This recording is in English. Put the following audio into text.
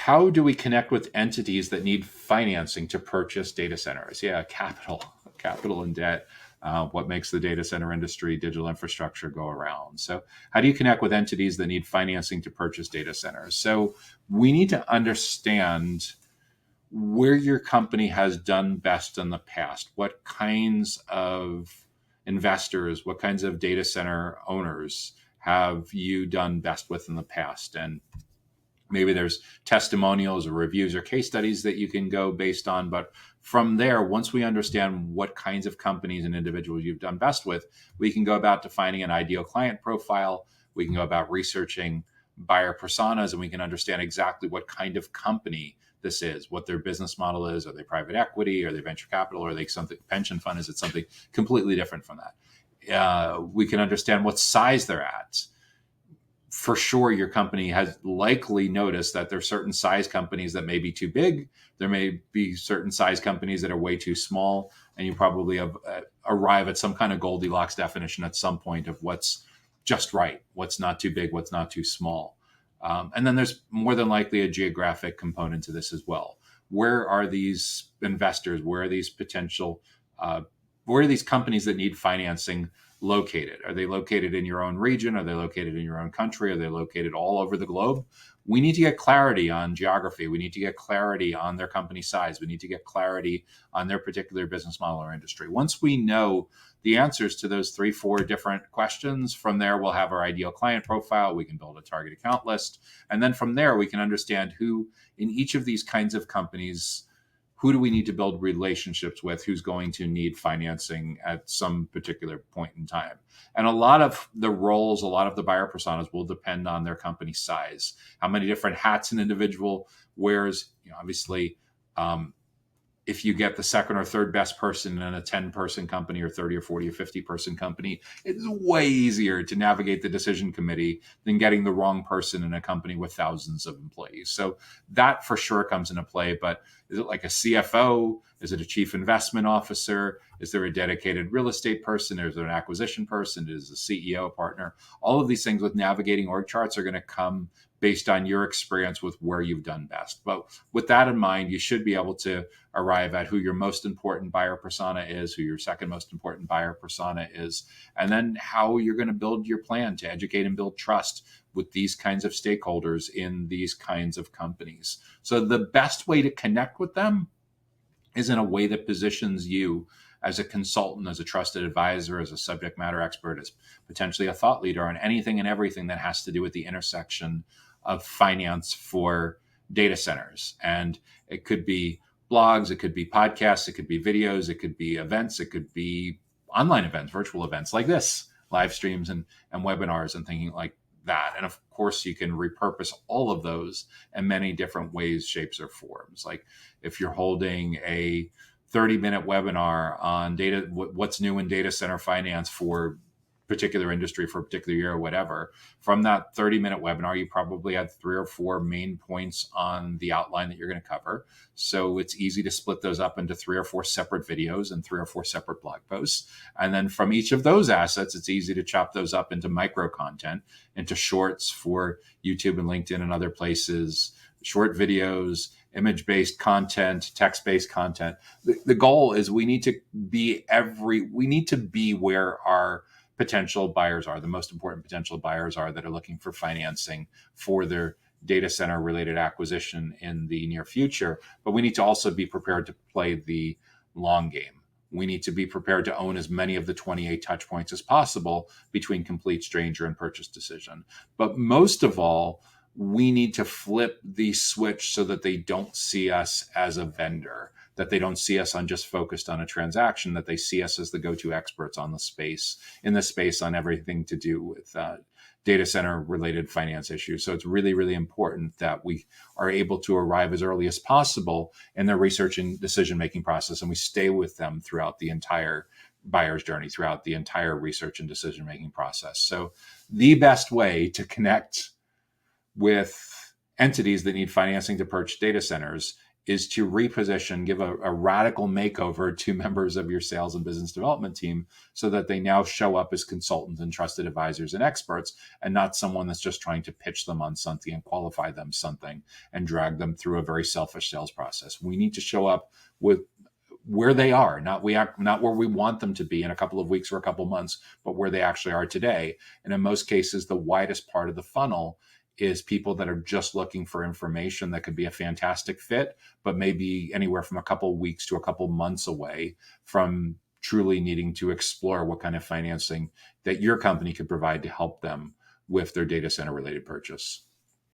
How do we connect with entities that need financing to purchase data centers? Yeah, capital and debt. What makes the data center industry, digital infrastructure go around? So, how do you connect with entities that need financing to purchase data centers? So, we need to understand where your company has done best in the past. What kinds of investors, what kinds of data center owners have you done best with in the past? And maybe there's testimonials or reviews or case studies that you can go based on. But from there, once we understand what kinds of companies and individuals you've done best with, we can go about defining an ideal client profile. We can go about researching buyer personas, and we can understand exactly what kind of company this is, what their business model is. Are they private equity? Are they venture capital? Are they something pension fund? Is it something completely different from that? We can understand what size they're at. For sure, your company has likely noticed that there's certain size companies that may be too big. There may be certain size companies that are way too small, and you probably have, arrive at some kind of Goldilocks definition at some point of what's just right, what's not too big, what's not too small. And then there's more than likely a geographic component to this as well. Where are these investors? Where are these potential? Where are these companies that need financing located? Are they located in your own region? Are they located in your own country? Are they located all over the globe? We need to get clarity on geography. We need to get clarity on their company size. We need to get clarity on their particular business model or industry. Once we know the answers to those 3-4 different questions, from there, we'll have our ideal client profile. We can build a target account list. And then from there, we can understand who in each of these kinds of companies, who do we need to build relationships with, who's going to need financing at some particular point in time. And a lot of the roles, a lot of the buyer personas will depend on their company size, how many different hats an individual wears. Obviously, if you get the second or third best person in a 10-person company or 30 or 40 or 50-person company, it's way easier to navigate the decision committee than getting the wrong person in a company with thousands of employees. So that for sure comes into play. But is it like a CFO? Is it a chief investment officer? Is there a dedicated real estate person? Is there an acquisition person? Is a CEO partner? All of these things with navigating org charts are going to come based on your experience with where you've done best. But with that in mind, you should be able to arrive at who your most important buyer persona is, who your second most important buyer persona is, and then how you're going to build your plan to educate and build trust with these kinds of stakeholders in these kinds of companies. So the best way to connect with them is in a way that positions you as a consultant, as a trusted advisor, as a subject matter expert, as potentially a thought leader on anything and everything that has to do with the intersection of finance for data centers. And it could be blogs, it could be podcasts, it could be videos, it could be events, it could be online events, virtual events like this, live streams and webinars and thinking like that. And of course, you can repurpose all of those in many different ways, shapes, or forms. Like if you're holding a 30-minute webinar on data, what's new in data center finance for particular industry for a particular year or whatever, from that 30-minute webinar, you probably had 3 or 4 main points on the outline that you're going to cover. So it's easy to split those up into 3 or 4 separate videos and 3 or 4 separate blog posts. And then from each of those assets, it's easy to chop those up into micro content, into shorts for YouTube and LinkedIn and other places, short videos, image-based content, text-based content. The goal is we need to be where our potential buyers are, the most important potential buyers are that are looking for financing for their data center related acquisition in the near future. But we need to also be prepared to play the long game. We need to be prepared to own as many of the 28 touch points as possible between complete stranger and purchase decision. But most of all, we need to flip the switch so that they don't see us as a vendor, that they don't see us on just focused on a transaction, that they see us as the go-to experts on the space, in the space on everything to do with data center related finance issues. So it's really, really important that we are able to arrive as early as possible in their research and decision-making process, and we stay with them throughout the entire buyer's journey, throughout the entire research and decision-making process. So the best way to connect with entities that need financing to purchase data centers is to reposition, give a radical makeover to members of your sales and business development team so that they now show up as consultants and trusted advisors and experts, and not someone that's just trying to pitch them on something and qualify them something and drag them through a very selfish sales process. We need to show up with where they are, not where we want them to be in a couple of weeks or a couple of months, but where they actually are today. And in most cases, the widest part of the funnel is people that are just looking for information that could be a fantastic fit, but maybe anywhere from a couple of weeks to a couple of months away from truly needing to explore what kind of financing that your company could provide to help them with their data center related purchase.